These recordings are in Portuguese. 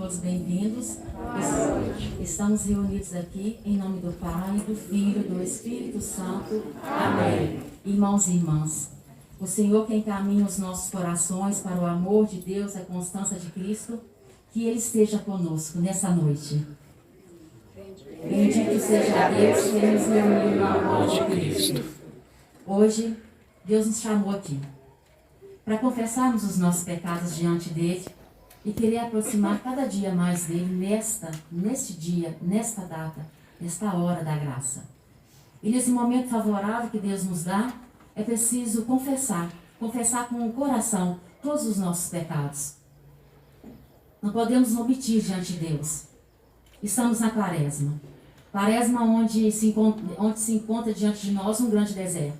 todos bem-vindos. Estamos reunidos aqui em nome do Pai, do Filho e do Espírito Santo. Amém. Irmãos e irmãs, o Senhor que encaminha os nossos corações para o amor de Deus e a constância de Cristo, que Ele esteja conosco nessa noite. Bendito seja Deus que nos reuniu no amor de Cristo. Hoje, Deus nos chamou aqui para confessarmos os nossos pecados diante dele e querer aproximar cada dia mais dele neste dia, nesta data, nesta hora da graça. E nesse momento favorável que Deus nos dá, é preciso confessar com o coração todos os nossos pecados. Não podemos omitir diante de Deus. Estamos na Quaresma. Quaresma onde se encontra diante de nós um grande deserto.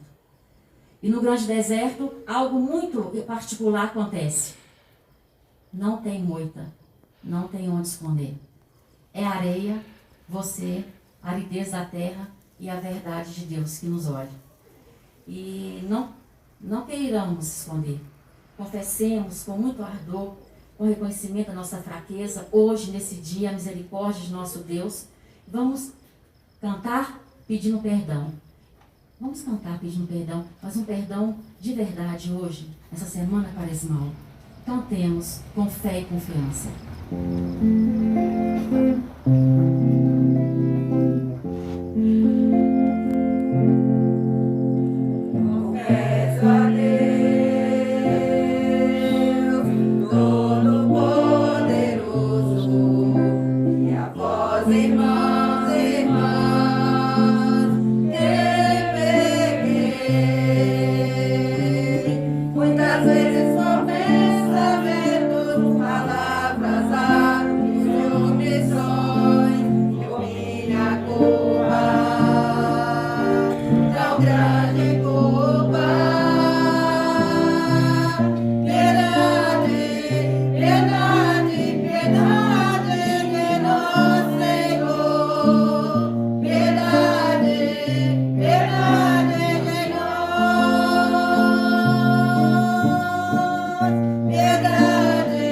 E no grande deserto, algo muito particular acontece. Não tem moita, não tem onde esconder. É a areia, você, a aridez da terra e a verdade de Deus que nos olha. E não queiramos esconder. Confessemos com muito ardor, com reconhecimento da nossa fraqueza, hoje, nesse dia, a misericórdia de nosso Deus. Vamos cantar pedindo perdão. Vamos cantar pedindo perdão, mas um perdão de verdade hoje, nessa semana quaresmal. Cantemos com fé e confiança. Confesso a Deus, Todo-Poderoso, e a vós, irmãos e irmãs, que pequei. Muitas vezes por pensamentos, palavras, atos e omissões, eu minha culpa, tão grande culpa. Piedade, piedade, piedade de nós, Senhor. Piedade, piedade de nós. Piedade,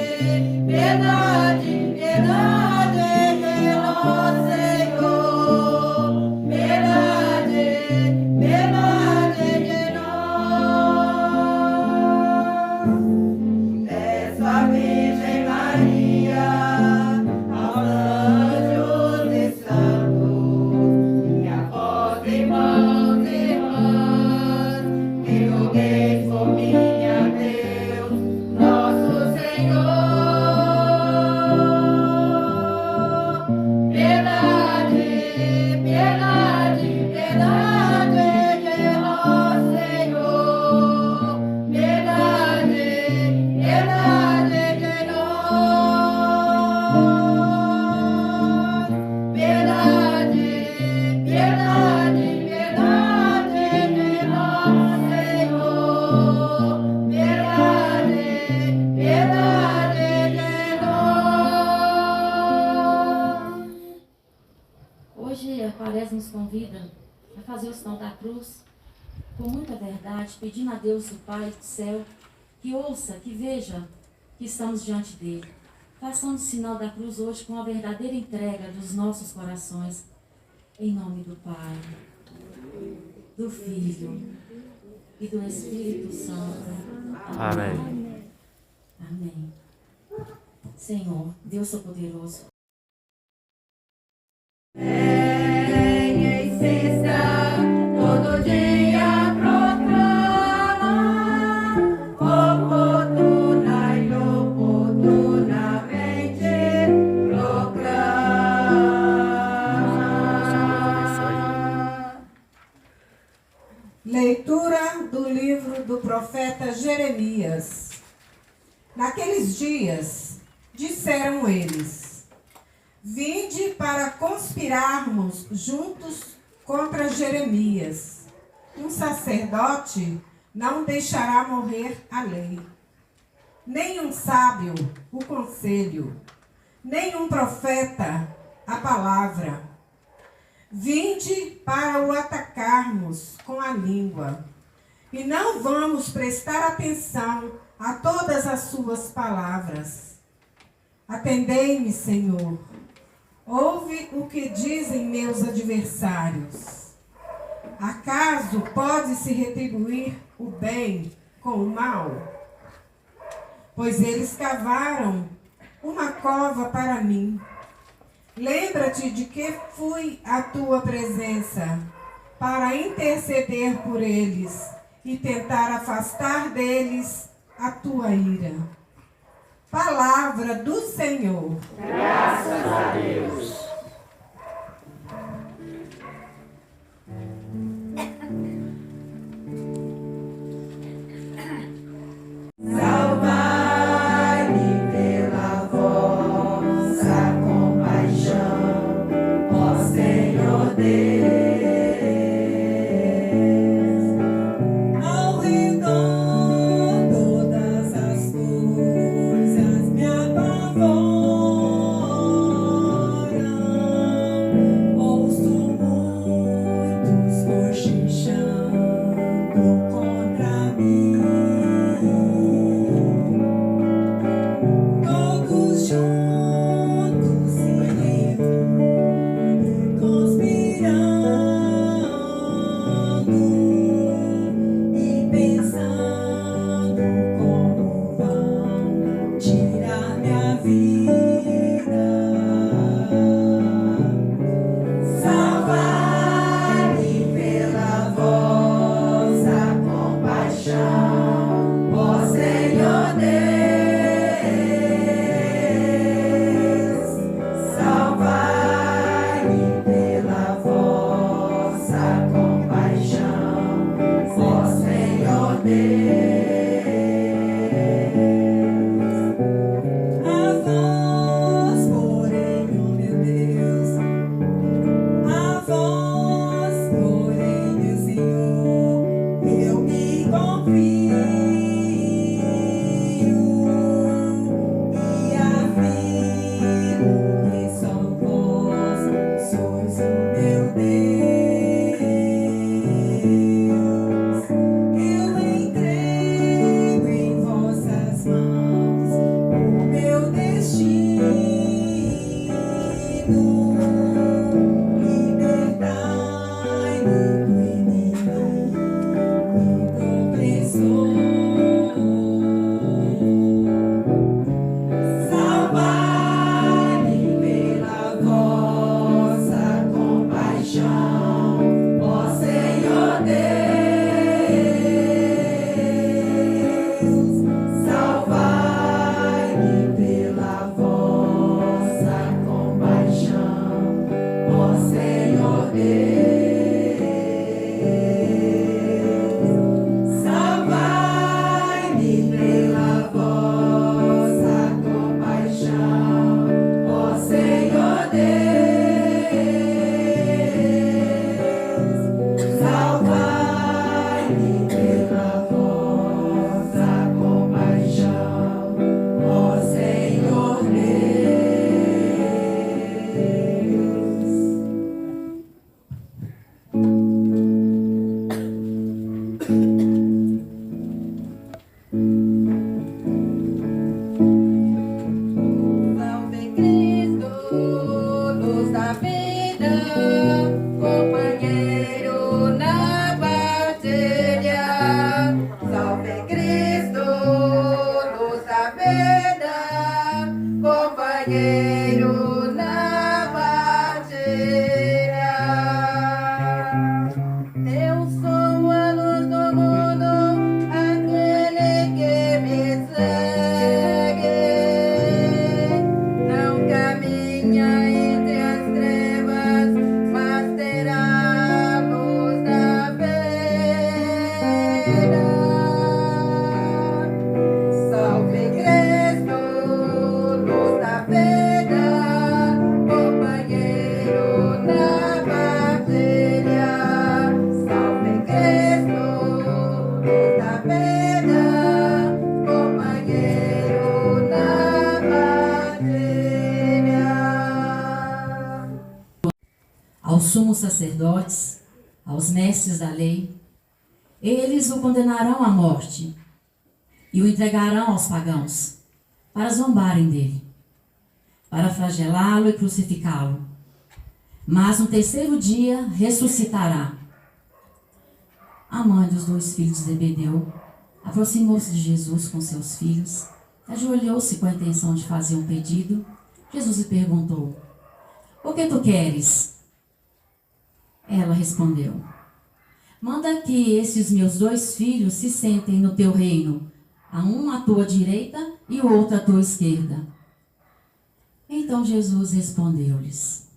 piedade, piedade de nós, Senhor. Piedade, piedade de nós. Peço à Virgem Maria, aos anjos e santos, e a vós, irmãos e irmãs, que rogueis por mim a Deus, nosso Senhor. Piedade, piedade, piedade de nós, Senhor. Piedade, piedade de nós. Piedade, piedade, piedade de nós, Senhor. Piedade, piedade de nós. Hoje a Quaresma nos convida a fazer o sinal da cruz com muita verdade, pedindo a Deus, o Pai do céu, que ouça, que veja que estamos diante dele. Façamos o sinal da cruz hoje com a verdadeira entrega dos nossos corações. Em nome do Pai, do Filho e do Espírito Santo. Amém. Amém. Senhor, Deus Todo-Poderoso, Em insista, todo dia proclama, oportuna e oportunamente proclama. Leitura do livro do profeta Jeremias. Naqueles dias, disseram eles: vinde para conspirarmos juntos contra Jeremias. Um sacerdote não deixará morrer a lei, nem um sábio o conselho, nem um profeta a palavra. Vinde para o atacarmos com a língua, e não vamos prestar atenção a todas as suas palavras. Atendei-me, Senhor. Ouve o que dizem meus adversários. Acaso pode-se retribuir o bem com o mal? Pois eles cavaram uma cova para mim. Lembra-te de que fui à tua presença para interceder por eles e tentar afastar deles a tua ira. Palavra do Senhor. Graças a Deus. Salvai-me pela vossa compaixão, ó Senhor Deus. Ao redor todas as coisas me apavoram. Ouço muitos cochichando contra mim. Todos juntos se reúnem, conspirando e pensando como vão tirar minha vida. Salvai-me pela vossa compaixão, ó Senhor Deus. Salvai-me pela vossa compaixão, ó Senhor Deus. A voz, porém, oh meu Deus, a voz, porém, meu Senhor, eu me confio e afirmo que só vós sois o meu Deus. Eu entrego em vossas mãos o meu destino. Libertai-me do inimigo e do opressor. Salvai-me pela vossa compaixão, ó Senhor Deus. Salvai-me pela vossa compaixão, ó Senhor Deus. Salvai-me pela vossa compaixão, ó Senhor Deus. Salvai-me pela vossa compaixão, ó Senhor Deus. Salve Cristo, luz da vida, companheiro na partilha. Salve Cristo, luz da vida, companheiro na partilha. Eu sou a luz do mundo, aquele que me segue. Não caminha entre as trevas, mas terá a luz da vida. Salve Cristo, luz da vida, companheiro na partilha. Salve Cristo, luz da vida, companheiro na partilha. Aos sumos sacerdotes, aos mestres da lei, eles o condenarão à morte e o entregarão aos pagãos, para zombarem dele. para flagelá-lo e crucificá-lo. Mas no terceiro dia ressuscitará. A mãe dos 2 filhos de Zebedeu aproximou-se de Jesus com seus filhos, ajoelhou-se com a intenção de fazer um pedido. Jesus lhe perguntou: o que tu queres? Ela respondeu: manda que estes meus 2 filhos se sentem no teu reino, um à tua direita e o outro à tua esquerda. Então Jesus respondeu-lhes: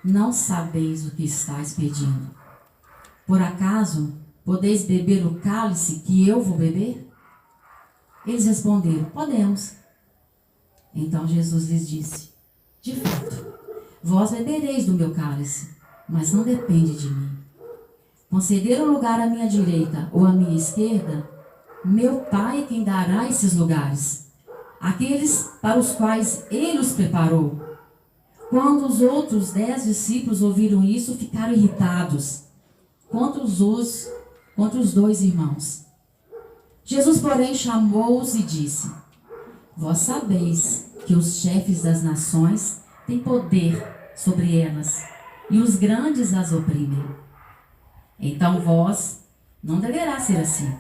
não sabeis o que estáis pedindo. Por acaso podeis beber o cálice que eu vou beber? Eles responderam: podemos. Então Jesus lhes disse: de fato, vós bebereis do meu cálice, mas não depende de mim. Conceder um lugar à minha direita ou à minha esquerda, meu Pai é quem dará esses lugares, aqueles para os quais Ele os preparou. Quando os outros 10 discípulos ouviram isso, ficaram irritados contra os 2 irmãos. Jesus, porém, chamou-os e disse: vós sabeis que os chefes das nações têm poder sobre elas, e os grandes as oprimem. Então vós não deverá ser assim.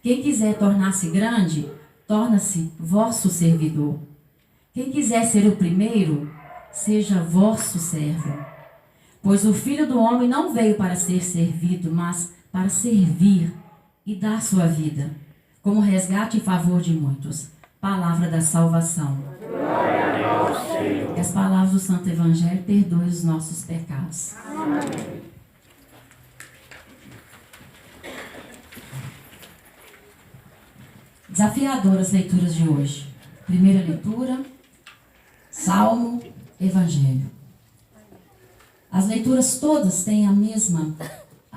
Quem quiser tornar-se grande, torna-se vosso servidor. Quem quiser ser o primeiro, seja vosso servo. Pois o Filho do Homem não veio para ser servido, mas para servir e dar sua vida, como resgate em favor de muitos. Palavra da salvação. Glória a Deus, Senhor. Que as palavras do Santo Evangelho perdoem os nossos pecados. Amém. Desafiadoras leituras de hoje. Primeira leitura, Salmo, Evangelho. As leituras todas têm a mesma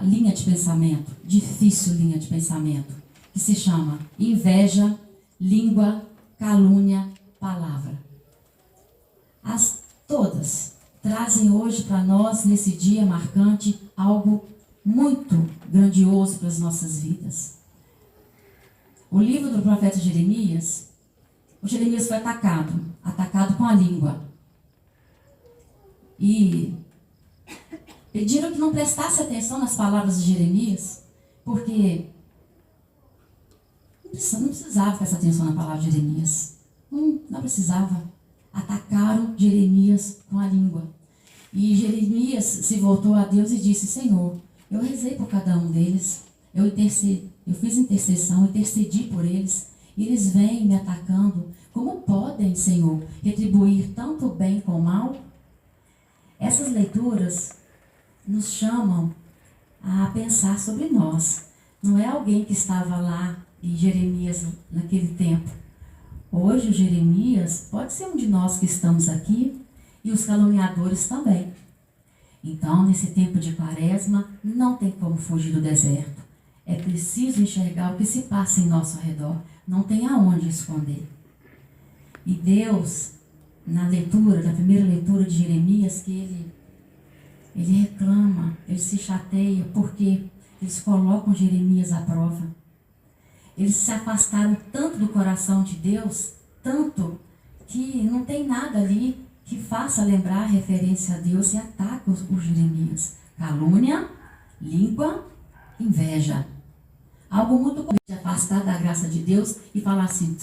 linha de pensamento, difícil linha de pensamento, que se chama inveja, língua, calúnia, palavra. Todas trazem hoje para nós, nesse dia marcante, algo muito grandioso para as nossas vidas. O livro do profeta Jeremias, o Jeremias foi atacado com a língua. E pediram que não prestasse atenção nas palavras de Jeremias, porque não precisava prestar atenção na palavra de Jeremias. Não precisava. Atacaram Jeremias com a língua. E Jeremias se voltou a Deus e disse: Senhor, eu rezei por cada um deles, eu fiz intercessão, intercedi por eles, e eles vêm me atacando. Como podem, Senhor, retribuir tanto bem com mal? Essas leituras nos chamam a pensar sobre nós. Não é alguém que estava lá em Jeremias naquele tempo. Hoje o Jeremias pode ser um de nós que estamos aqui, e os caluniadores também. Então, nesse tempo de Quaresma, não tem como fugir do deserto. É preciso enxergar o que se passa em nosso redor. Não tem aonde esconder. E Deus, na primeira leitura de Jeremias, que ele reclama, ele se chateia, porque eles colocam Jeremias à prova. Eles se afastaram tanto do coração de Deus, tanto que não tem nada ali que faça lembrar a referência a Deus, e ataca os Jeremias. Calúnia, língua, inveja. Algo muito comum de afastar da graça de Deus e falar assim: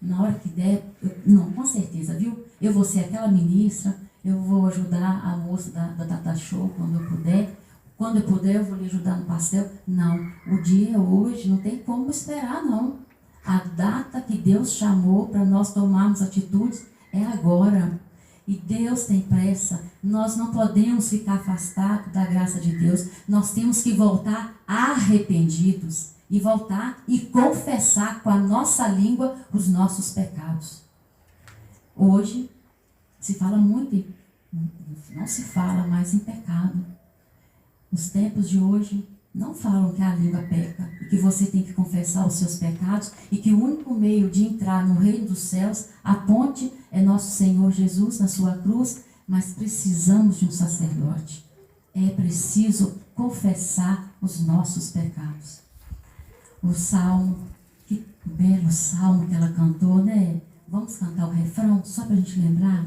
na hora que der, não, com certeza, viu? Eu vou ser aquela ministra, eu vou ajudar a moça da Data Show quando eu puder. Quando eu puder, eu vou lhe ajudar no pastel. Não, o dia é hoje, não tem como esperar, não. A data que Deus chamou para nós tomarmos atitudes é agora. E Deus tem pressa. Nós não podemos ficar afastados da graça de Deus. Nós temos que voltar arrependidos. E voltar e confessar com a nossa língua os nossos pecados. Hoje se fala muito, não se fala mais em pecado. Os tempos de hoje não falam que a língua peca e que você tem que confessar os seus pecados e que o único meio de entrar no reino dos céus, a ponte, é nosso Senhor Jesus na sua cruz, mas precisamos de um sacerdote. É preciso confessar os nossos pecados. O salmo, que belo salmo que ela cantou, né? Vamos cantar o refrão, só para a gente lembrar?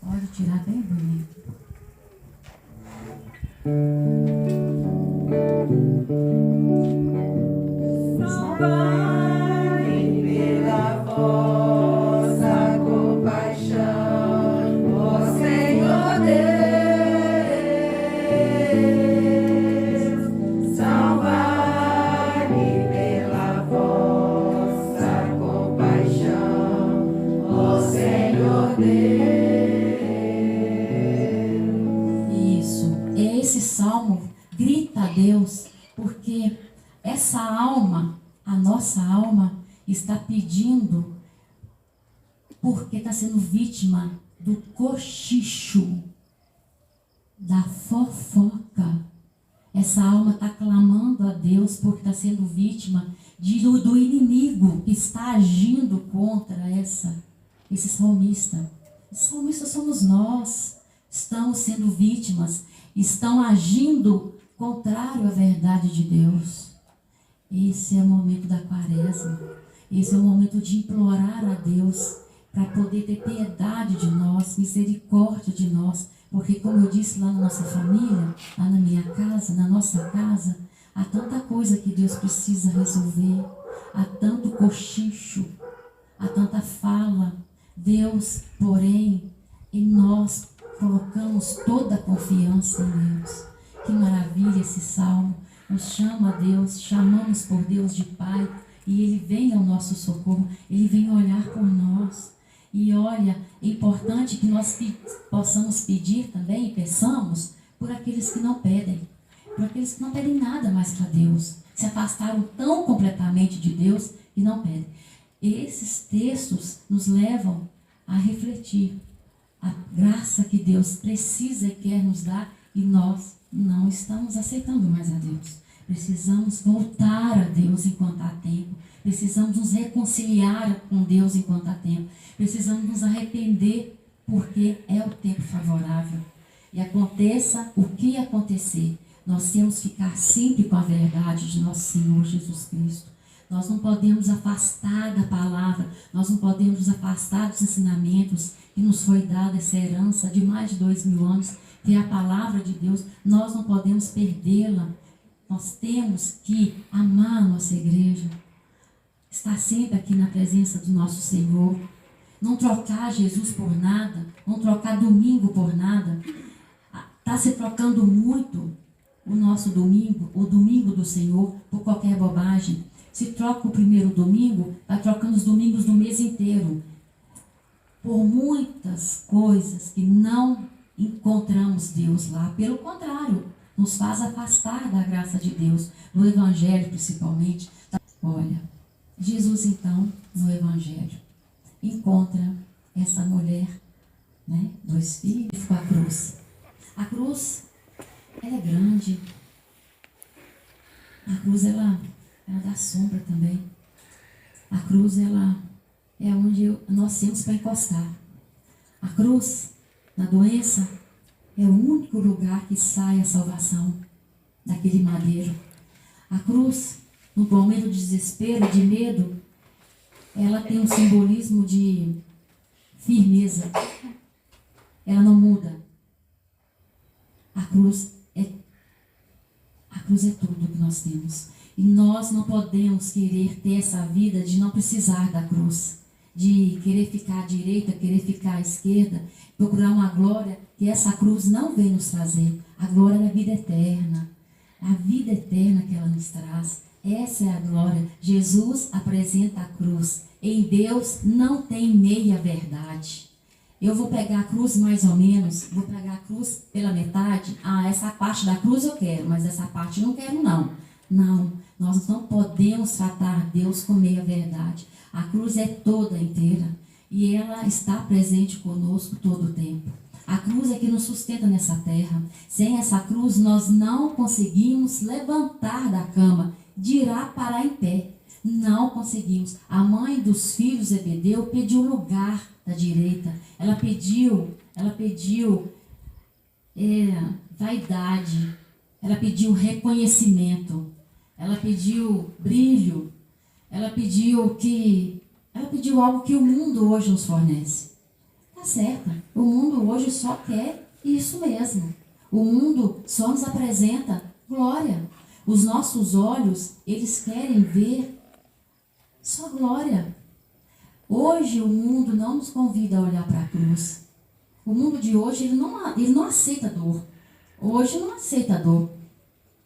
Pode tirar bem bonito. Salvai pela vossa compaixão, ó Senhor Deus. Salvai-me pela vossa compaixão, ó Senhor Deus. Isso, esse salmo grita a Deus, porque essa alma, a nossa alma, está pedindo, porque está sendo vítima do cochicho, da fofoca. Essa alma está clamando a Deus porque está sendo vítima do inimigo que está agindo contra esse salmista. Esse salmista somos nós. Estamos sendo vítimas, estão agindo contrário à verdade de Deus. Esse é o momento da quaresma. Esse é o momento de implorar a Deus para poder ter piedade de nós, misericórdia de nós. Porque, como eu disse lá na nossa família, lá na minha casa, na nossa casa, há tanta coisa que Deus precisa resolver. Há tanto cochicho, há tanta fala. Deus, porém, em nós colocamos toda a confiança em Deus. Que maravilha esse salmo. Nos chama a Deus, chamamos por Deus de Pai, e Ele vem ao nosso socorro, Ele vem olhar por nós. E olha, é importante que nós possamos pedir também, e peçamos, por aqueles que não pedem, por aqueles que não pedem nada mais para Deus, se afastaram tão completamente de Deus e não pedem. Esses textos nos levam a refletir a graça que Deus precisa e quer nos dar, e nós não estamos aceitando mais a Deus. Precisamos voltar a Deus enquanto há tempo. Precisamos nos reconciliar com Deus enquanto há tempo. Precisamos nos arrepender, porque é o tempo favorável. E aconteça o que acontecer, nós temos que ficar sempre com a verdade de nosso Senhor Jesus Cristo. Nós não podemos afastar da palavra, nós não podemos nos afastar dos ensinamentos que nos foi dada essa herança de mais de 2000 anos, que é a palavra de Deus. Nós não podemos perdê-la. Nós temos que amar a nossa igreja, estar sempre aqui na presença do nosso Senhor, não trocar Jesus por nada, não trocar domingo por nada. Está se trocando muito o nosso domingo, o domingo do Senhor, por qualquer bobagem. Se troca o primeiro domingo, está trocando os domingos do mês inteiro, por muitas coisas que não encontramos Deus lá. Pelo contrário, nos faz afastar da graça de Deus, no Evangelho principalmente. Olha, Jesus então, no Evangelho, encontra essa mulher, né, 2 filhos, com a cruz. A cruz, ela é grande. A cruz, ela dá sombra também. A cruz, ela é onde nós temos para encostar. A cruz, na doença, é o único lugar que sai a salvação daquele madeiro. A cruz, no momento de desespero, de medo, ela tem um simbolismo de firmeza. Ela não muda. A cruz é tudo que nós temos. E nós não podemos querer ter essa vida de não precisar da cruz, de querer ficar à direita, querer ficar à esquerda, procurar uma glória que essa cruz não vem nos trazer. A glória da vida eterna. A vida eterna que ela nos traz. Essa é a glória. Jesus apresenta a cruz. Em Deus não tem meia verdade. Eu vou pegar a cruz mais ou menos, vou pegar a cruz pela metade. Essa parte da cruz eu quero, mas essa parte não quero não. Não, nós não podemos tratar Deus com meia verdade. A cruz é toda inteira e ela está presente conosco todo o tempo. A cruz é que nos sustenta nessa terra. Sem essa cruz nós não conseguimos levantar da cama, dirá parar em pé. Não conseguimos. A mãe dos filhos Zebedeu pediu lugar da direita. Ela pediu vaidade. Ela pediu reconhecimento. Ela pediu brilho. ela pediu algo que o mundo hoje nos fornece. Tá certa. O mundo hoje só quer isso mesmo. O mundo só nos apresenta glória. Os nossos olhos, eles querem ver só glória. Hoje o mundo não nos convida a olhar para a cruz. O mundo de hoje, ele não aceita dor. Hoje não aceita dor.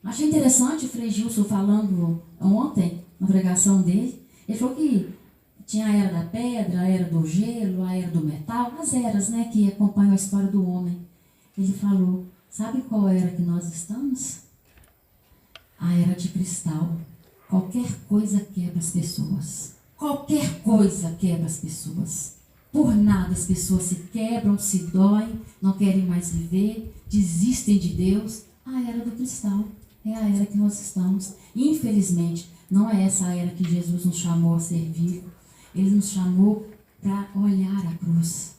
Achei interessante o Frei Gilson falando ontem, na pregação dele. Ele falou que tinha a era da pedra, a era do gelo, a era do metal, as eras, né, que acompanham a história do homem. Ele falou, sabe qual era que nós estamos? A era de cristal. Qualquer coisa quebra as pessoas. Qualquer coisa quebra as pessoas. Por nada as pessoas se quebram, se doem, não querem mais viver, desistem de Deus. A era do cristal é a era que nós estamos. Infelizmente, não é essa a era que Jesus nos chamou a servir. Ele nos chamou para olhar a cruz.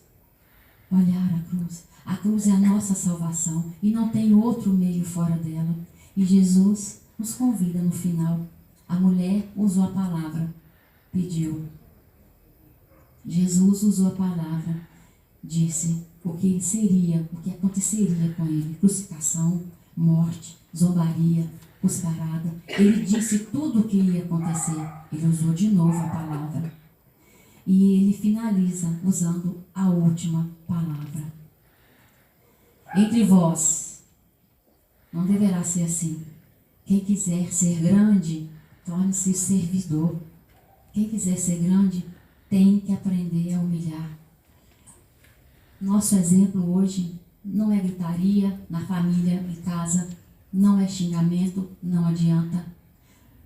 Olhar a cruz. A cruz é a nossa salvação e não tem outro meio fora dela. E Jesus nos convida no final. A mulher usou a palavra, pediu. Jesus usou a palavra, disse o que seria, o que aconteceria com ele. Crucificação, morte, zombaria, cusparada. Ele disse tudo o que ia acontecer. Ele usou de novo a palavra. E ele finaliza usando a última palavra. Entre vós, não deverá ser assim. Quem quiser ser grande, torne-se servidor. Quem quiser ser grande, tem que aprender a humilhar. Nosso exemplo hoje não é gritaria na família, em casa, não é xingamento, não adianta.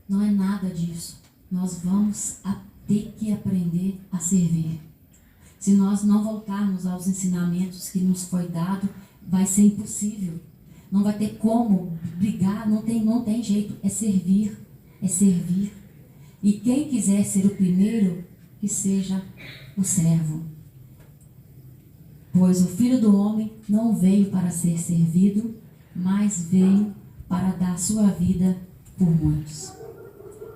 Não é nada disso. Nós vamos ter que aprender a servir. Se nós não voltarmos aos ensinamentos que nos foi dado, vai ser impossível. Não vai ter como brigar, não tem jeito. É servir, é servir. E quem quiser ser o primeiro, que seja o servo. Pois o Filho do Homem não veio para ser servido, mas veio para dar sua vida por muitos.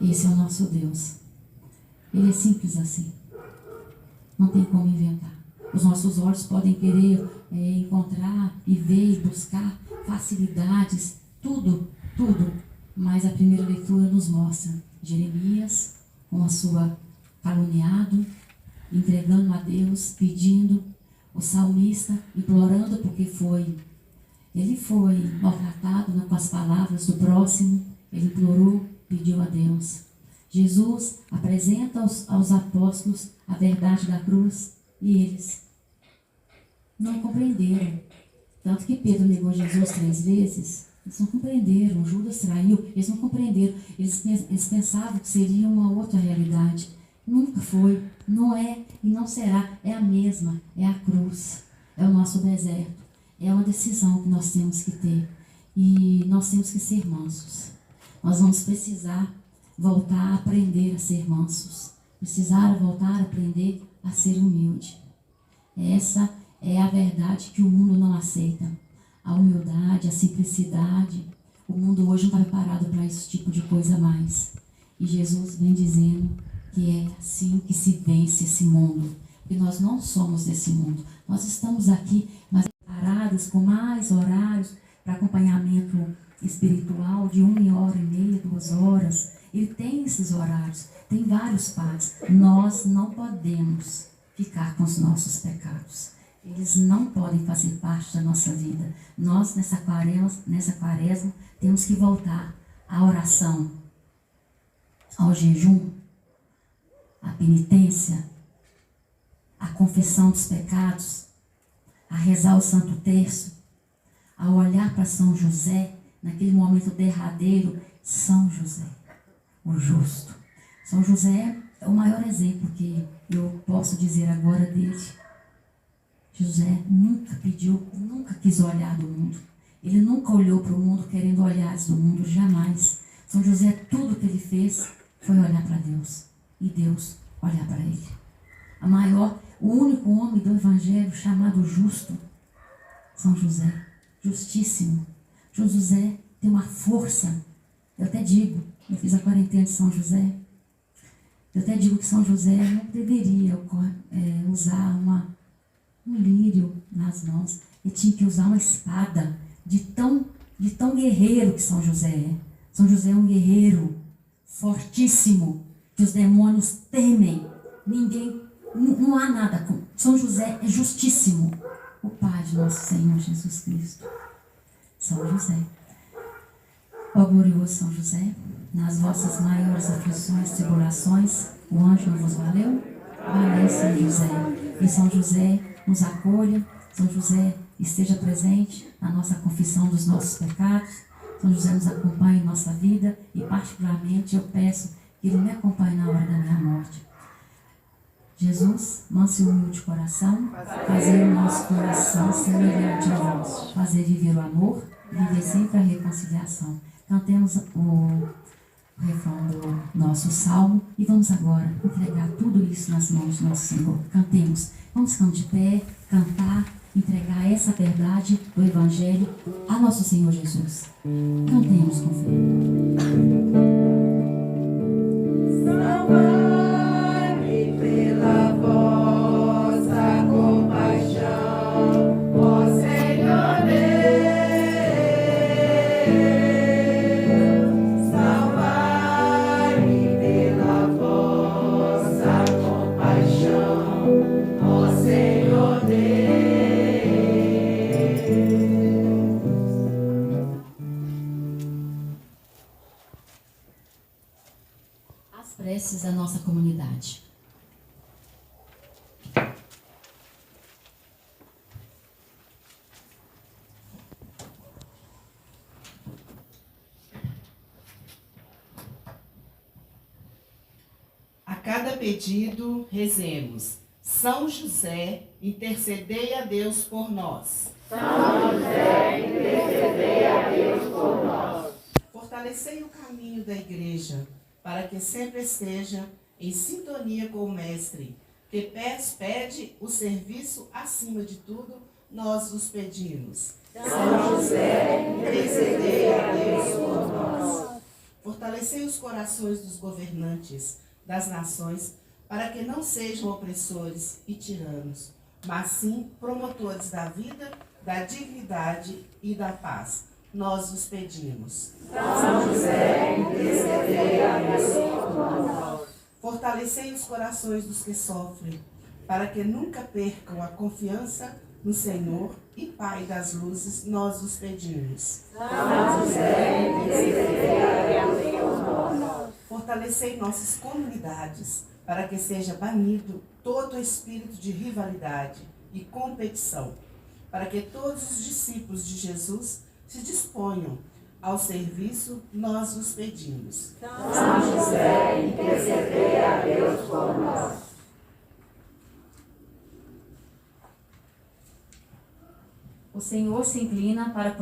Esse é o nosso Deus. Ele é simples assim. Não tem como inventar. Os nossos olhos podem querer encontrar e ver e buscar facilidades, tudo. Mas a primeira leitura nos mostra Jeremias com a sua caluniado, entregando a Deus, pedindo, o salmista implorando porque ele foi maltratado com as palavras do próximo, ele implorou, pediu a Deus. Jesus apresenta aos apóstolos a verdade da cruz e eles não compreenderam. Tanto que Pedro negou Jesus 3 vezes, eles não compreenderam. Judas traiu, eles não compreenderam. Eles pensavam que seria uma outra realidade. Nunca foi, não é e não será. É a mesma, é a cruz, é o nosso deserto. É uma decisão que nós temos que ter. E nós temos que ser mansos. Nós vamos precisar voltar a aprender a ser mansos. Precisar voltar a aprender a ser humilde. Essa é a verdade que o mundo não aceita. A humildade, a simplicidade. O mundo hoje não está preparado para esse tipo de coisa mais. E Jesus vem dizendo que é assim que se vence esse mundo. Porque nós não somos desse mundo. Nós estamos aqui, mas preparados com mais horários para acompanhamento espiritual de 1h30, 2 horas. Ele tem esses horários, tem vários padres. Nós não podemos ficar com os nossos pecados. Eles não podem fazer parte da nossa vida. Nós, nessa quaresma, temos que voltar à oração, ao jejum, à penitência, à confissão dos pecados, a rezar o Santo Terço, a olhar para São José, naquele momento derradeiro. São José, o justo. São José é o maior exemplo que eu posso dizer agora dele. José nunca pediu, nunca quis olhar do mundo. Ele nunca olhou para o mundo querendo olhares do mundo, jamais. São José, tudo que ele fez foi olhar para Deus. E Deus olhar para ele. O único homem do Evangelho chamado justo, São José, justíssimo. São José tem uma força. Eu até digo, eu fiz a quarentena de São José. Eu até digo que São José não deveria usar um lírio nas mãos. Ele tinha que usar uma espada de tão guerreiro que São José é. São José é um guerreiro fortíssimo, que os demônios temem. Não há nada com São José, é justíssimo. O Pai de nosso Senhor Jesus Cristo. São José. Ó glorioso São José, nas vossas maiores aflições, tribulações, o anjo não vos valeu? Valeu, São José. E São José nos acolha, São José esteja presente na nossa confissão dos nossos pecados, São José nos acompanhe em nossa vida e particularmente eu peço que Ele me acompanhe na hora da minha morte. Jesus, manso e humilde coração, fazer o nosso coração semelhante a vós, fazer viver o amor, viver sempre a reconciliação. Cantemos o refrão do nosso salmo e vamos agora entregar tudo isso nas mãos do nosso Senhor. Cantemos, vamos ficar de pé, cantar, entregar essa verdade do Evangelho a nosso Senhor Jesus. Cantemos com fé. Salvai-me pela vossa compaixão, ó Senhor Deus. Salvai-me pela vossa compaixão, ó Senhor Deus. As preces da nossa comunidade. A cada pedido, rezemos. São José, intercedei a Deus por nós. São José, intercedei a Deus por nós. Fortalecei o caminho da Igreja, para que sempre esteja em sintonia com o Mestre, que pede o serviço acima de tudo, nós os pedimos. São José, intercedei a Deus por nós. Fortalecei os corações dos governantes das nações, para que não sejam opressores e tiranos, mas sim promotores da vida, da dignidade e da paz. Nós os pedimos. São José, intercedei a Deus por nós. Fortalecei os corações dos que sofrem, para que nunca percam a confiança no Senhor e Pai das luzes, nós os pedimos. São José, intercedei a Deus por nós. Fortalecei nossas comunidades, para que seja banido todo espírito de rivalidade e competição, para que todos os discípulos de Jesus se disponham ao serviço, nós os pedimos. São José, intercedei a Deus por nós. O Senhor se inclina para